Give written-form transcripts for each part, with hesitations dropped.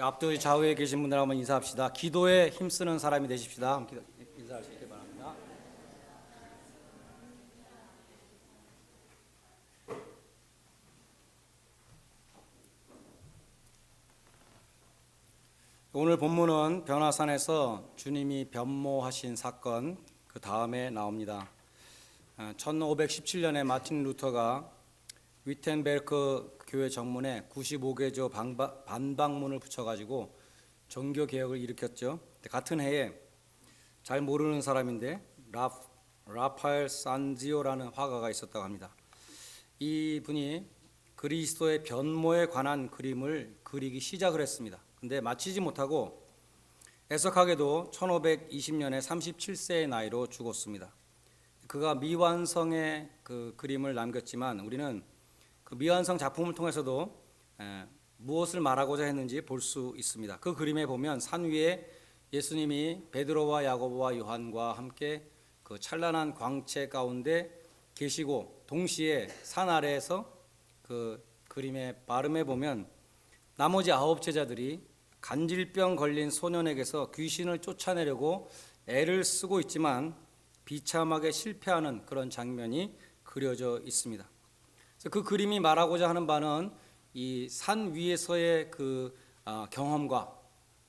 앞뒤 좌우에 계신 분들 한번 인사합시다. 기도에 힘쓰는 사람이 되십시다. 함께 인사하시기 바랍니다. 오늘 본문은 변화산에서 주님이 변모하신 사건 그 다음에 나옵니다. 1517년에 마틴 루터가 위텐베르크 교회 정문에 95개조 반박문을 붙여가지고 종교개혁을 일으켰죠. 같은 해에 잘 모르는 사람인데 라파엘 산지오라는 화가가 있었다고 합니다. 이분이 그리스도의 변모에 관한 그림을 그리기 시작을 했습니다. 근데 마치지 못하고 애석하게도 1520년에 37세의 나이로 죽었습니다. 그가 미완성의 그 그림을 남겼지만 우리는 그 미완성 작품을 통해서도 무엇을 말하고자 했는지 볼 수 있습니다. 그 그림에 보면 산 위에 예수님이 베드로와 야고보와 요한과 함께 그 찬란한 광채 가운데 계시고, 동시에 산 아래에서 그 그림의 발음에 보면 나머지 9 제자들이 간질병 걸린 소년에게서 귀신을 쫓아내려고 애를 쓰고 있지만 비참하게 실패하는 그런 장면이 그려져 있습니다. 그래서 그 그림이 말하고자 하는 바는 이 산 위에서의 그 경험과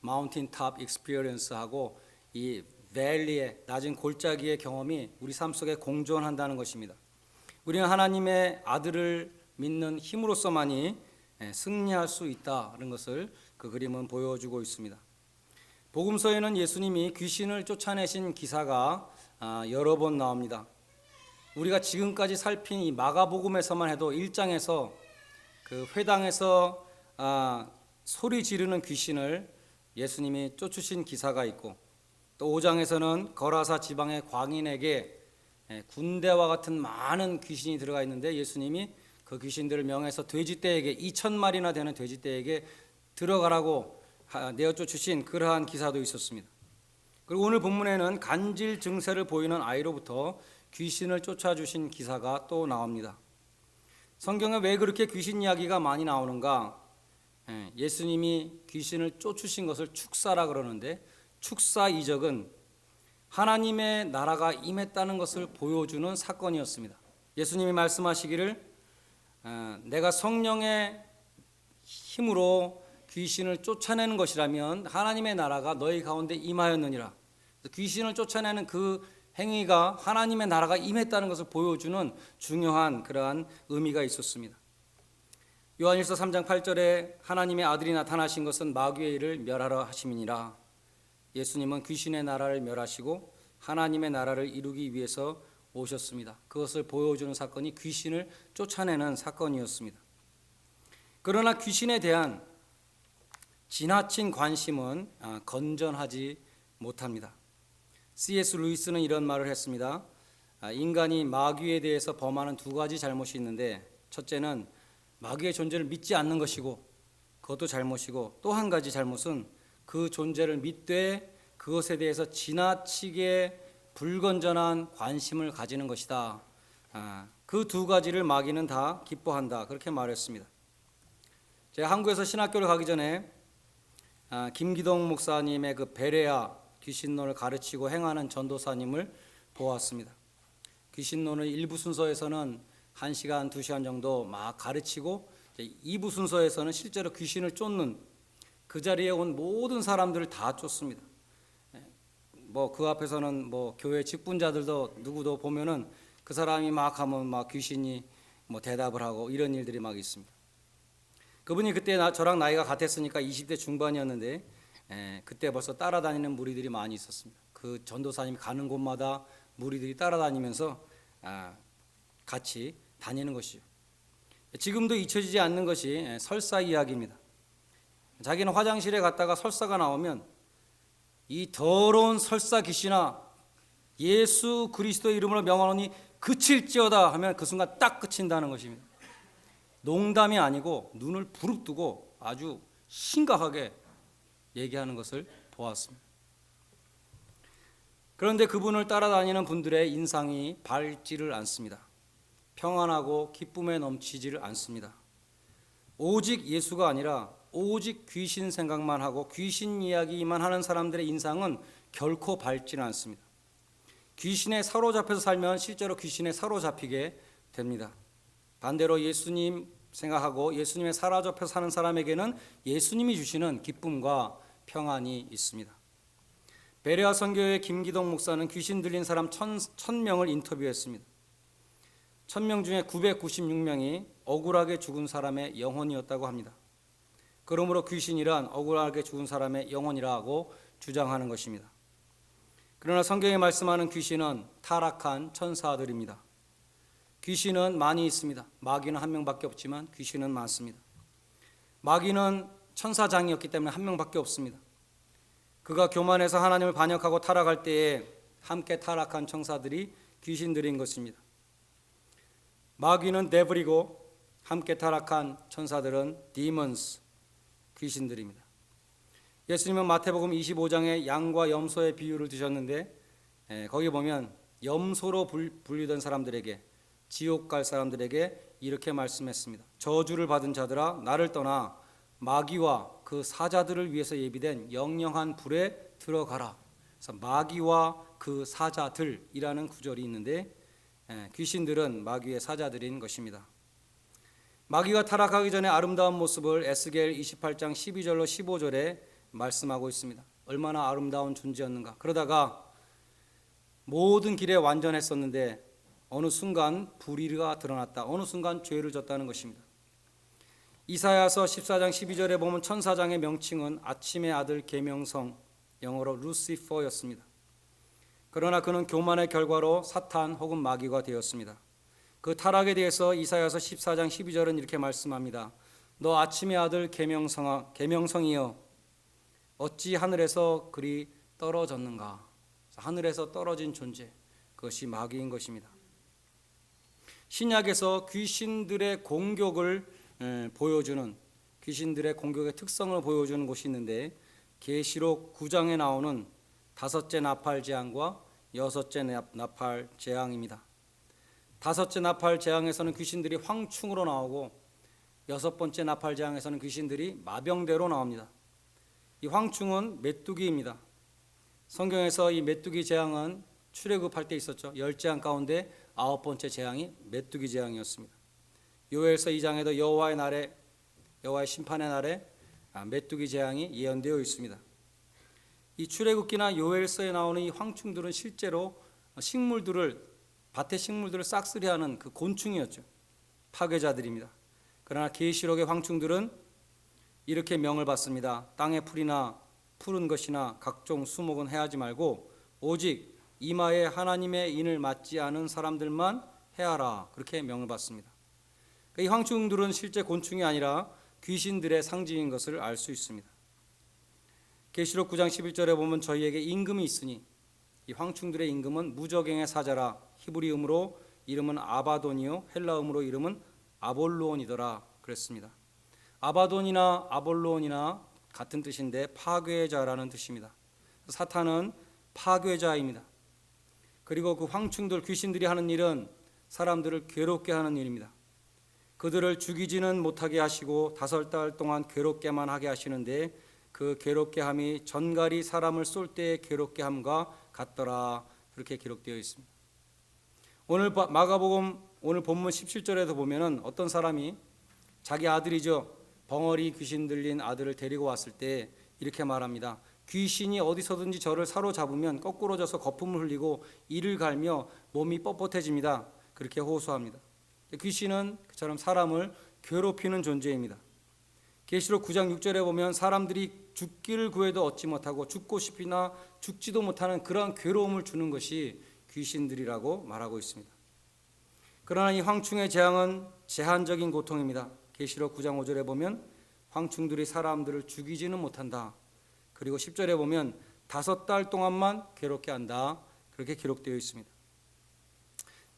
마운틴 탑 익스피리언스하고 이 밸리의 낮은 골짜기의 경험이 우리 삶 속에 공존한다는 것입니다. 우리는 하나님의 아들을 믿는 힘으로서만이 승리할 수 있다는 것을 그 그림은 보여주고 있습니다. 복음서에는 예수님이 귀신을 쫓아내신 기사가 여러 번 나옵니다. 우리가 지금까지 살핀 이 마가복음에서만 해도 1장에서 그 회당에서 소리 지르는 귀신을 예수님이 쫓으신 기사가 있고, 또 5장에서는 거라사 지방의 광인에게 군대와 같은 많은 귀신이 들어가 있는데 예수님이 그 귀신들을 명해서 돼지떼에게 2,000마리나 되는 돼지떼에게 들어가라고 내어 쫓으신 그러한 기사도 있었습니다. 그리고 오늘 본문에는 간질 증세를 보이는 아이로부터 귀신을 쫓아주신 기사가 또 나옵니다. 성경에 왜 그렇게 귀신 이야기가 많이 나오는가? 예수님이 귀신을 쫓으신 것을 축사라 그러는데, 축사 이적은 하나님의 나라가 임했다는 것을 보여주는 사건이었습니다. 예수님이 말씀하시기를 내가 성령의 힘으로 귀신을 쫓아내는 것이라면 하나님의 나라가 너희 가운데 임하였느니라. 귀신을 쫓아내는 그 행위가 하나님의 나라가 임했다는 것을 보여주는 중요한 그러한 의미가 있었습니다. 요한일서 3장 8절에 하나님의 아들이 나타나신 것은 마귀의 일을 멸하러 하심이니라. 예수님은 귀신의 나라를 멸하시고 하나님의 나라를 이루기 위해서 오셨습니다. 그것을 보여주는 사건이 귀신을 쫓아내는 사건이었습니다. 그러나 귀신에 대한 지나친 관심은 건전하지 못합니다. C.S. 루이스는 이런 말을 했습니다. 인간이 마귀에 대해서 범하는 2가지 잘못이 있는데, 첫째는 마귀의 존재를 믿지 않는 것이고 그것도 잘못이고, 또 한 가지 잘못은 그 존재를 믿되 그것에 대해서 지나치게 불건전한 관심을 가지는 것이다. 그 2가지를 마귀는 다 기뻐한다. 그렇게 말했습니다. 제가 한국에서 신학교를 가기 전에 김기동 목사님의 그 베레아 귀신론을 가르치고 행하는 전도사님을 보았습니다. 귀신론을 1부 순서에서는 1시간, 2시간 정도 막 가르치고 2부 순서에서는 실제로 귀신을 쫓는, 그 자리에 온 모든 사람들을 다 쫓습니다. 그 앞에서는 교회 직분자들도 누구도 보면은 그 사람이 막 하면 막 귀신이 대답을 하고 이런 일들이 막 있습니다. 그분이 그때 저랑 나이가 같았으니까 20대 중반이었는데 그때 벌써 따라다니는 무리들이 많이 있었습니다. 그 전도사님이 가는 곳마다 무리들이 따라다니면서 같이 다니는 것이죠. 지금도 잊혀지지 않는 것이 설사 이야기입니다. 자기는 화장실에 갔다가 설사가 나오면 이 더러운 설사 귀신아, 예수 그리스도의 이름으로 명하노니 그칠지어다 하면 그 순간 딱 그친다는 것입니다. 농담이 아니고 눈을 부릅뜨고 아주 심각하게 얘기하는 것을 보았습니다. 그런데 그분을 따라다니는 분들의 인상이 밝지를 않습니다. 평안하고 기쁨에 넘치지를 않습니다. 오직 예수가 아니라 오직 귀신 생각만 하고 귀신 이야기만 하는 사람들의 인상은 결코 밝지는 않습니다. 귀신에 사로잡혀서 살면 실제로 귀신에 사로잡히게 됩니다. 반대로 예수님 생각하고 예수님에 사로잡혀 사는 사람에게는 예수님이 주시는 기쁨과 평안이 있습니다. 베레아 선교회 김기동 목사는 귀신 들린 사람 1000명을 인터뷰했습니다. 1000명 중에 996명이 억울하게 죽은 사람의 영혼이었다고 합니다. 그러므로 귀신이란 억울하게 죽은 사람의 영혼이라고 주장하는 것입니다. 그러나 성경에 말씀하는 귀신은 타락한 천사들입니다. 귀신은 많이 있습니다. 마귀는 한 명밖에 없지만 귀신은 많습니다. 마귀는 천사장이었기 때문에 한 명밖에 없습니다. 그가 교만해서 하나님을 반역하고 타락할 때에 함께 타락한 천사들이 귀신들인 것입니다. 마귀는 데블이고 함께 타락한 천사들은 demons, 귀신들입니다. 예수님은 마태복음 25장에 양과 염소의 비유를 드셨는데 거기 보면 염소로 분류된 사람들에게, 지옥 갈 사람들에게 이렇게 말씀했습니다. 저주를 받은 자들아 나를 떠나 마귀와 그 사자들을 위해서 예비된 영영한 불에 들어가라. 그래서 마귀와 그 사자들이라는 구절이 있는데 귀신들은 마귀의 사자들인 것입니다. 마귀가 타락하기 전에 아름다운 모습을 에스겔 28장 12절로 15절에 말씀하고 있습니다. 얼마나 아름다운 존재였는가. 그러다가 모든 길에 완전했었는데 어느 순간 불의가 드러났다. 어느 순간 죄를 졌다는 것입니다. 이사야서 14장 12절에 보면 천사장의 명칭은 아침의 아들 계명성, 영어로 루시퍼였습니다. 그러나 그는 교만의 결과로 사탄 혹은 마귀가 되었습니다. 그 타락에 대해서 이사야서 14장 12절은 이렇게 말씀합니다. 너 아침의 아들 계명성이여 어찌 하늘에서 그리 떨어졌는가. 하늘에서 떨어진 존재, 그것이 마귀인 것입니다. 신약에서 귀신들의 공격을 보여주는, 귀신들의 공격의 특성을 보여주는 곳이 있는데 계시록 9장에 나오는 5째 나팔 재앙과 6째 나팔 재앙입니다. 5째 나팔 재앙에서는 귀신들이 황충으로 나오고 6번째 나팔 재앙에서는 귀신들이 마병대로 나옵니다. 이 황충은 메뚜기입니다. 성경에서 이 메뚜기 재앙은 출애굽할 때 있었죠. 10재앙 가운데 9번째 재앙이 메뚜기 재앙이었습니다. 요엘서 2장에도 여호와의 날에, 여호와의 심판의 날에 메뚜기 재앙이 예언되어 있습니다. 이 출애굽기나 요엘서에 나오는 이 황충들은 실제로 밭의 식물들을 싹쓸이하는 그 곤충이었죠. 파괴자들입니다. 그러나 계시록의 황충들은 이렇게 명을 받습니다. 땅의 풀이나 푸른 것이나 각종 수목은 해하지 말고 오직 이마에 하나님의 인을 맞지 않은 사람들만 해하라. 그렇게 명을 받습니다. 이 황충들은 실제 곤충이 아니라 귀신들의 상징인 것을 알 수 있습니다. 계시록 9장 11절에 보면 저희에게 임금이 있으니 이 황충들의 임금은 무저갱의 사자라. 히브리음으로 이름은 아바돈이요 헬라음으로 이름은 아볼로온이더라 그랬습니다. 아바돈이나 아볼로온이나 같은 뜻인데 파괴자라는 뜻입니다. 사탄은 파괴자입니다. 그리고 그 황충들, 귀신들이 하는 일은 사람들을 괴롭게 하는 일입니다. 그들을 죽이지는 못하게 하시고 5달 동안 괴롭게만 하게 하시는데 그 괴롭게 함이 전갈이 사람을 쏠 때의 괴롭게 함과 같더라. 그렇게 기록되어 있습니다. 오늘 마가복음 오늘 본문 17절에도 보면은 어떤 사람이 자기 아들이죠. 벙어리 귀신 들린 아들을 데리고 왔을 때 이렇게 말합니다. 귀신이 어디서든지 저를 사로잡으면 거꾸로 져서 거품을 흘리고 이를 갈며 몸이 뻣뻣해집니다. 그렇게 호소합니다. 귀신은 그처럼 사람을 괴롭히는 존재입니다. 계시록 9장 6절에 보면 사람들이 죽기를 구해도 얻지 못하고 죽고 싶으나 죽지도 못하는 그러한 괴로움을 주는 것이 귀신들이라고 말하고 있습니다. 그러나 이 황충의 재앙은 제한적인 고통입니다. 계시록 9장 5절에 보면 황충들이 사람들을 죽이지는 못한다. 그리고 10절에 보면 5달 동안만 괴롭게 한다. 그렇게 기록되어 있습니다.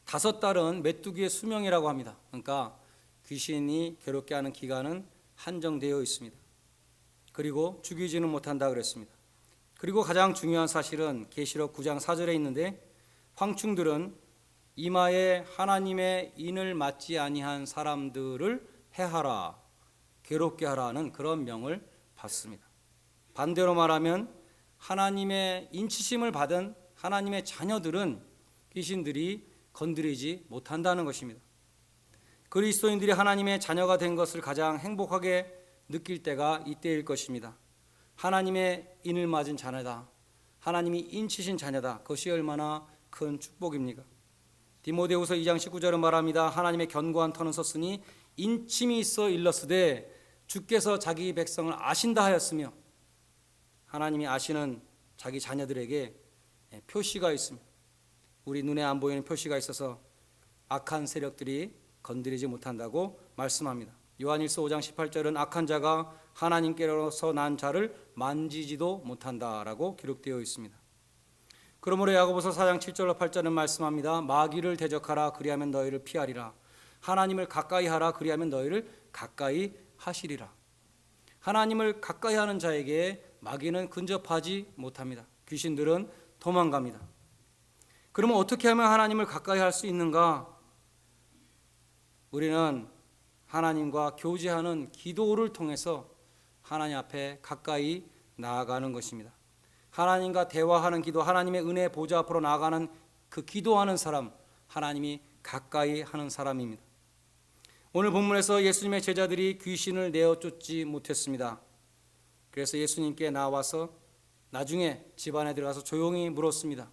5달은 메뚜기의 수명이라고 합니다. 그러니까 귀신이 괴롭게 하는 기간은 한정되어 있습니다. 그리고 죽이지는 못한다 그랬습니다. 그리고 가장 중요한 사실은 계시록 9장 4절에 있는데 황충들은 이마에 하나님의 인을 맞지 아니한 사람들을 해하라. 괴롭게 하라는 그런 명을 받습니다. 반대로 말하면 하나님의 인치심을 받은 하나님의 자녀들은 귀신들이 건드리지 못한다는 것입니다. 그리스도인들이 하나님의 자녀가 된 것을 가장 행복하게 느낄 때가 이때일 것입니다. 하나님의 인을 맞은 자녀다. 하나님이 인치신 자녀다. 그것이 얼마나 큰 축복입니까? 디모데후서 2장 19절은 말합니다. 하나님의 견고한 터는 섰으니 인침이 있어 일렀으되 주께서 자기 백성을 아신다 하였으며, 하나님이 아시는 자기 자녀들에게 표시가 있습니다. 우리 눈에 안 보이는 표시가 있어서 악한 세력들이 건드리지 못한다고 말씀합니다. 요한일서 5장 18절은 악한 자가 하나님께로서 난 자를 만지지도 못한다라고 기록되어 있습니다. 그러므로 야고보서 4장 7절로 8절은 말씀합니다. 마귀를 대적하라 그리하면 너희를 피하리라. 하나님을 가까이 하라 그리하면 너희를 가까이 하시리라. 하나님을 가까이 하는 자에게 마귀는 근접하지 못합니다. 귀신들은 도망갑니다. 그러면 어떻게 하면 하나님을 가까이 할 수 있는가? 우리는 하나님과 교제하는 기도를 통해서 하나님 앞에 가까이 나아가는 것입니다. 하나님과 대화하는 기도, 하나님의 은혜 보좌 앞으로 나아가는 그 기도하는 사람, 하나님이 가까이 하는 사람입니다. 오늘 본문에서 예수님의 제자들이 귀신을 내어 쫓지 못했습니다. 그래서 예수님께 나와서 나중에 집안에 들어가서 조용히 물었습니다.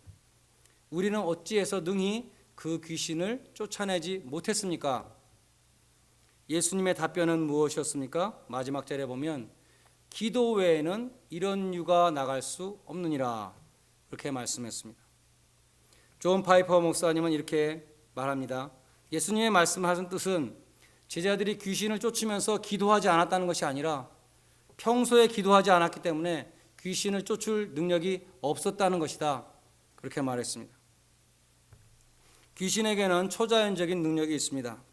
우리는 어찌해서 능히 그 귀신을 쫓아내지 못했습니까? 예수님의 답변은 무엇이었습니까? 마지막 절에 보면 기도 외에는 이런 유가 나갈 수 없느니라, 그렇게 말씀했습니다. 존 파이퍼 목사님은 이렇게 말합니다. 예수님의 말씀하신 뜻은 제자들이 귀신을 쫓으면서 기도하지 않았다는 것이 아니라 평소에 기도하지 않았기 때문에 귀신을 쫓을 능력이 없었다는 것이다, 그렇게 말했습니다. 귀신에게는 초자연적인 능력이 있습니다.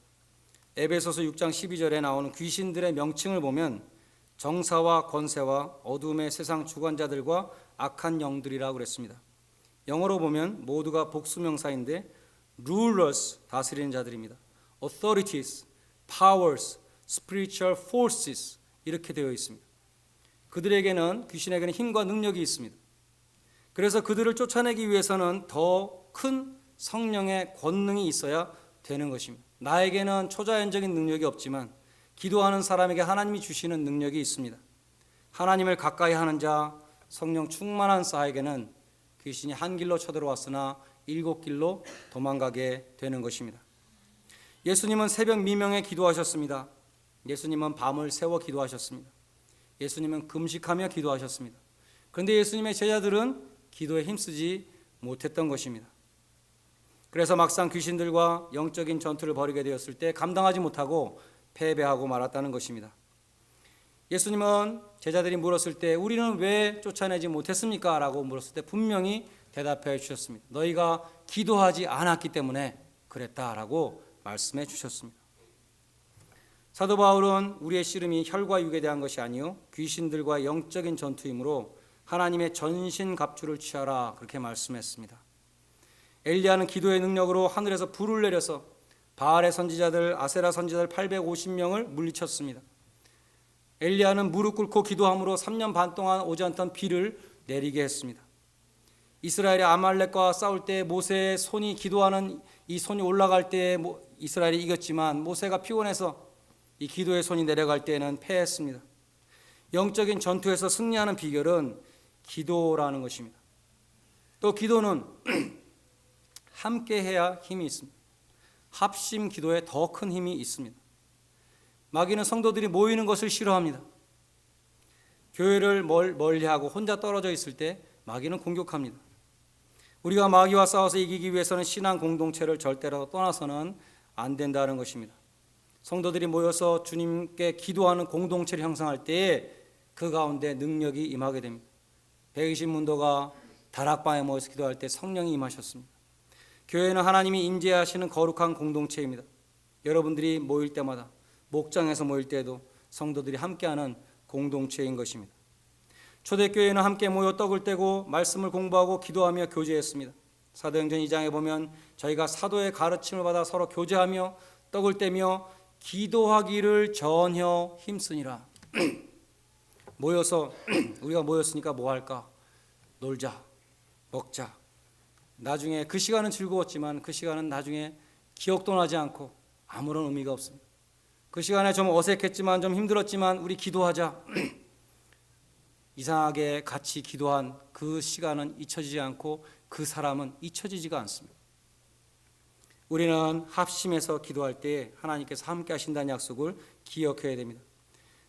에베소서 6장 12절에 나오는 귀신들의 명칭을 보면 정사와 권세와 어둠의 세상 주관자들과 악한 영들이라고 그랬습니다. 영어로 보면 모두가 복수명사인데 rulers, 다스리는 자들입니다. authorities, powers, spiritual forces 이렇게 되어 있습니다. 그들에게는, 귀신에게는 힘과 능력이 있습니다. 그래서 그들을 쫓아내기 위해서는 더 큰 성령의 권능이 있어야 되는 것입니다. 나에게는 초자연적인 능력이 없지만 기도하는 사람에게 하나님이 주시는 능력이 있습니다. 하나님을 가까이 하는 자, 성령 충만한 자에게는 귀신이 한 길로 쳐들어왔으나 7길로 도망가게 되는 것입니다. 예수님은 새벽 미명에 기도하셨습니다. 예수님은 밤을 새워 기도하셨습니다. 예수님은 금식하며 기도하셨습니다. 그런데 예수님의 제자들은 기도에 힘쓰지 못했던 것입니다. 그래서 막상 귀신들과 영적인 전투를 벌이게 되었을 때 감당하지 못하고 패배하고 말았다는 것입니다. 예수님은 제자들이 물었을 때 우리는 왜 쫓아내지 못했습니까? 라고 물었을 때 분명히 대답해 주셨습니다. 너희가 기도하지 않았기 때문에 그랬다라고 말씀해 주셨습니다. 사도 바울은 우리의 씨름이 혈과 육에 대한 것이 아니요 귀신들과 영적인 전투이므로 하나님의 전신갑주를 취하라, 그렇게 말씀했습니다. 엘리야는 기도의 능력으로 하늘에서 불을 내려서 바알의 선지자들, 아세라 선지자들 850명을 물리쳤습니다. 엘리야는 무릎 꿇고 기도함으로 3년 반 동안 오지 않던 비를 내리게 했습니다. 이스라엘이 아말렉과 싸울 때 모세의 손이, 기도하는 이 손이 올라갈 때 이스라엘이 이겼지만 모세가 피곤해서 이 기도의 손이 내려갈 때에는 패했습니다. 영적인 전투에서 승리하는 비결은 기도라는 것입니다. 또 기도는 함께 해야 힘이 있습니다. 합심 기도에 더 큰 힘이 있습니다. 마귀는 성도들이 모이는 것을 싫어합니다. 교회를 멀리하고 혼자 떨어져 있을 때 마귀는 공격합니다. 우리가 마귀와 싸워서 이기기 위해서는 신앙 공동체를 절대로 떠나서는 안 된다는 것입니다. 성도들이 모여서 주님께 기도하는 공동체를 형성할 때에 그 가운데 능력이 임하게 됩니다. 120문도가 다락방에 모여서 기도할 때 성령이 임하셨습니다. 교회는 하나님이 임재하시는 거룩한 공동체입니다. 여러분들이 모일 때마다, 목장에서 모일 때에도 성도들이 함께하는 공동체인 것입니다. 초대교회는 함께 모여 떡을 떼고 말씀을 공부하고 기도하며 교제했습니다. 사도행전 2장에 보면 저희가 사도의 가르침을 받아 서로 교제하며 떡을 떼며 기도하기를 전혀 힘쓰니라. 모여서 우리가 모였으니까 뭐 할까? 놀자, 먹자. 나중에 그 시간은 즐거웠지만 그 시간은 나중에 기억도 나지 않고 아무런 의미가 없습니다. 그 시간에 좀 어색했지만 좀 힘들었지만 우리 기도하자. 이상하게 같이 기도한 그 시간은 잊혀지지 않고 그 사람은 잊혀지지가 않습니다. 우리는 합심해서 기도할 때 하나님께서 함께 하신다는 약속을 기억해야 됩니다.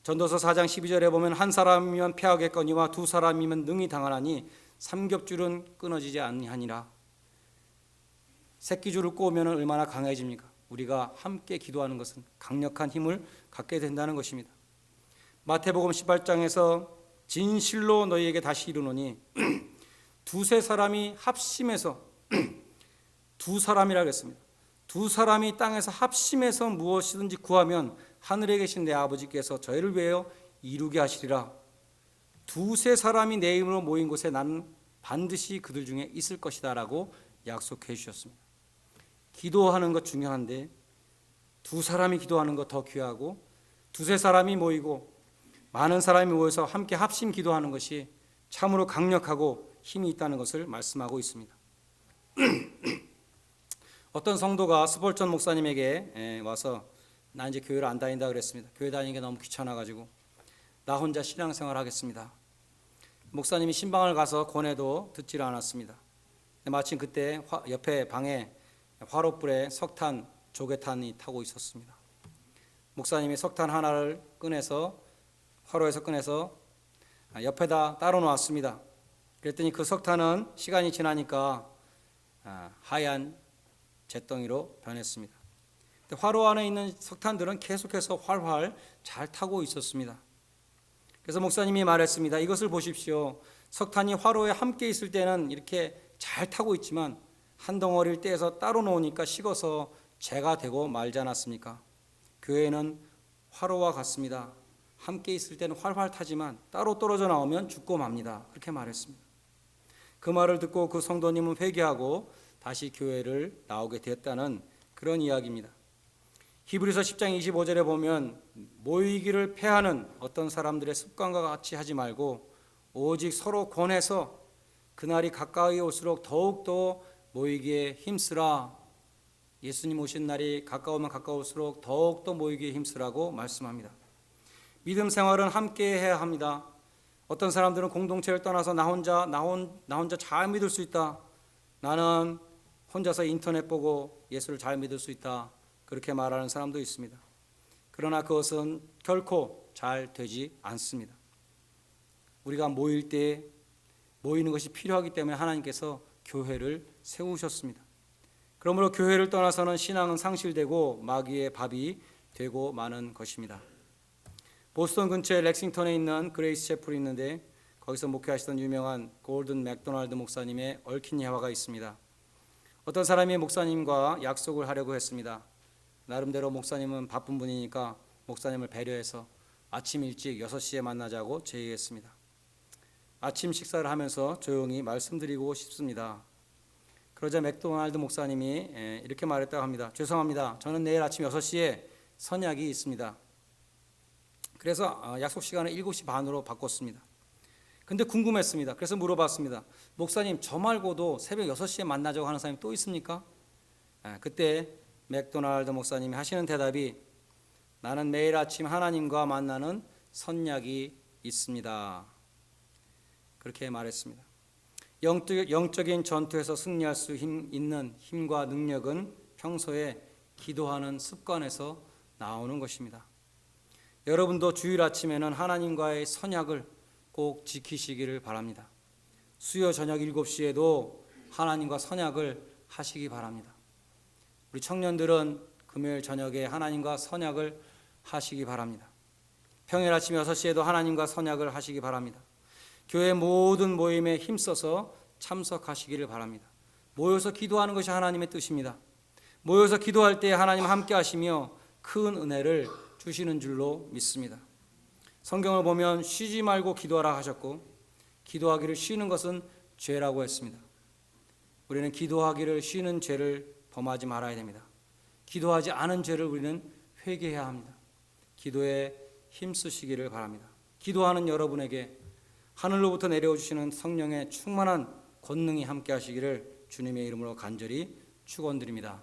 전도서 4장 12절에 보면 한 사람이면 패하겠거니와 두 사람이면 능히 당하나니 삼겹줄은 끊어지지 아니하니라. 새끼줄을 꼬우면 얼마나 강해집니까? 우리가 함께 기도하는 것은 강력한 힘을 갖게 된다는 것입니다. 마태복음 18장에서 진실로 너희에게 다시 이르노니 두세 사람이 합심해서 두 사람이라고 했습니다. 두 사람이 땅에서 합심해서 무엇이든지 구하면 하늘에 계신 내 아버지께서 저희를 위하여 이루게 하시리라. 두세 사람이 내 이름으로 모인 곳에 나는 반드시 그들 중에 있을 것이다 라고 약속해 주셨습니다. 기도하는 것 중요한데 두 사람이 기도하는 것 더 귀하고 두세 사람이 모이고 많은 사람이 모여서 함께 합심 기도하는 것이 참으로 강력하고 힘이 있다는 것을 말씀하고 있습니다. 어떤 성도가 스볼전 목사님에게 와서 나 이제 교회를 안 다닌다 그랬습니다. 교회 다니는 게 너무 귀찮아가지고 나 혼자 신앙생활 하겠습니다. 목사님이 신방을 가서 권해도 듣지를 않았습니다. 마침 그때 옆에 방에 화롯불에 석탄, 조개탄이 타고 있었습니다. 목사님이 석탄 하나를 꺼내서 화로에서 꺼내서 옆에다 따로 놓았습니다. 그랬더니 그 석탄은 시간이 지나니까 하얀 잿덩이로 변했습니다. 화로 안에 있는 석탄들은 계속해서 활활 잘 타고 있었습니다. 그래서 목사님이 말했습니다. 이것을 보십시오. 석탄이 화로에 함께 있을 때는 이렇게 잘 타고 있지만 한 덩어리를 떼서 따로 놓으니까 식어서 재가 되고 말지 않았습니까? 교회는 화로와 같습니다. 함께 있을 때는 활활 타지만 따로 떨어져 나오면 죽고 맙니다. 그렇게 말했습니다. 그 말을 듣고 그 성도님은 회개하고 다시 교회를 나오게 되었다는 그런 이야기입니다. 히브리서 10장 25절에 보면 모이기를 패하는 어떤 사람들의 습관과 같이 하지 말고 오직 서로 권해서 그날이 가까이 올수록 더욱더 모이기에 힘쓰라. 예수님 오신 날이 가까우면 가까울수록 더욱더 모이기에 힘쓰라고 말씀합니다. 믿음 생활은 함께 해야 합니다. 어떤 사람들은 공동체를 떠나서 나 혼자 잘 믿을 수 있다. 나는 혼자서 인터넷 보고 예수를 잘 믿을 수 있다. 그렇게 말하는 사람도 있습니다. 그러나 그것은 결코 잘 되지 않습니다. 우리가 모일 때 모이는 것이 필요하기 때문에 하나님께서 교회를 세우셨습니다. 그러므로 교회를 떠나서는 신앙은 상실되고 마귀의 밥이 되고 마는 것입니다. 보스턴 근처에 렉싱턴에 있는 그레이스 채플이 있는데 거기서 목회하시던 유명한 골든 맥도날드 목사님의 얽힌 예화가 있습니다. 어떤 사람이 목사님과 약속을 하려고 했습니다. 나름대로 목사님은 바쁜 분이니까 목사님을 배려해서 아침 일찍 6시에 만나자고 제의했습니다. 아침 식사를 하면서 조용히 말씀드리고 싶습니다. 그러자 맥도날드 목사님이 이렇게 말했다고 합니다. 죄송합니다. 저는 내일 아침 6시에 선약이 있습니다. 그래서 약속 시간을 7시 반으로 바꿨습니다. 근데 궁금했습니다. 그래서 물어봤습니다. 목사님, 저 말고도 새벽 6시에 만나자고 하는 사람이 또 있습니까? 그때 맥도날드 목사님이 하시는 대답이 나는 매일 아침 하나님과 만나는 선약이 있습니다. 그렇게 말했습니다. 영적인 전투에서 승리할 수 있는 힘과 능력은 평소에 기도하는 습관에서 나오는 것입니다. 여러분도 주일 아침에는 하나님과의 선약을 꼭 지키시기를 바랍니다. 수요 저녁 7시에도 하나님과 선약을 하시기 바랍니다. 우리 청년들은 금요일 저녁에 하나님과 선약을 하시기 바랍니다. 평일 아침 6시에도 하나님과 선약을 하시기 바랍니다. 교회 모든 모임에 힘써서 참석하시기를 바랍니다. 모여서 기도하는 것이 하나님의 뜻입니다. 모여서 기도할 때 하나님 함께 하시며 큰 은혜를 주시는 줄로 믿습니다. 성경을 보면 쉬지 말고 기도하라 하셨고 기도하기를 쉬는 것은 죄라고 했습니다. 우리는 기도하기를 쉬는 죄를 범하지 말아야 됩니다. 기도하지 않은 죄를 우리는 회개해야 합니다. 기도에 힘쓰시기를 바랍니다. 기도하는 여러분에게 하늘로부터 내려오시는 성령의 충만한 권능이 함께 하시기를 주님의 이름으로 간절히 축원드립니다.